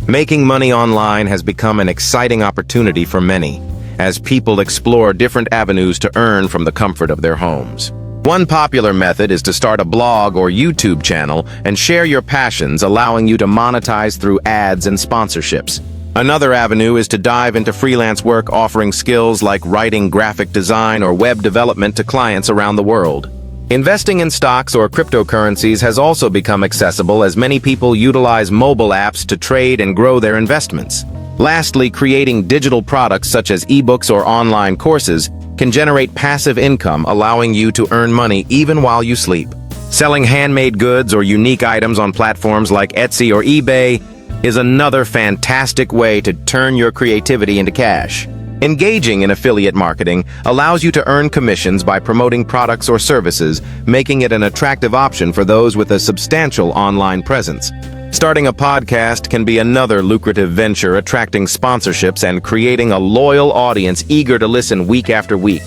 Making money online has become an exciting opportunity for many, as people explore different avenues to earn from the comfort of their homes. One popular method is to start a blog or YouTube channel and share your passions, allowing you to monetize through ads and sponsorships. Another avenue is to dive into freelance work, offering skills like writing, graphic design, or web development to clients around the world. Investing in stocks or cryptocurrencies has also become accessible, as many people utilize mobile apps to trade and grow their investments. Lastly, creating digital products such as ebooks or online courses can generate passive income, allowing you to earn money even while you sleep. Selling handmade goods or unique items on platforms like Etsy or eBay is another fantastic way to turn your creativity into cash. Engaging in affiliate marketing allows you to earn commissions by promoting products or services, making it an attractive option for those with a substantial online presence. Starting a podcast can be another lucrative venture, attracting sponsorships and creating a loyal audience eager to listen week after week.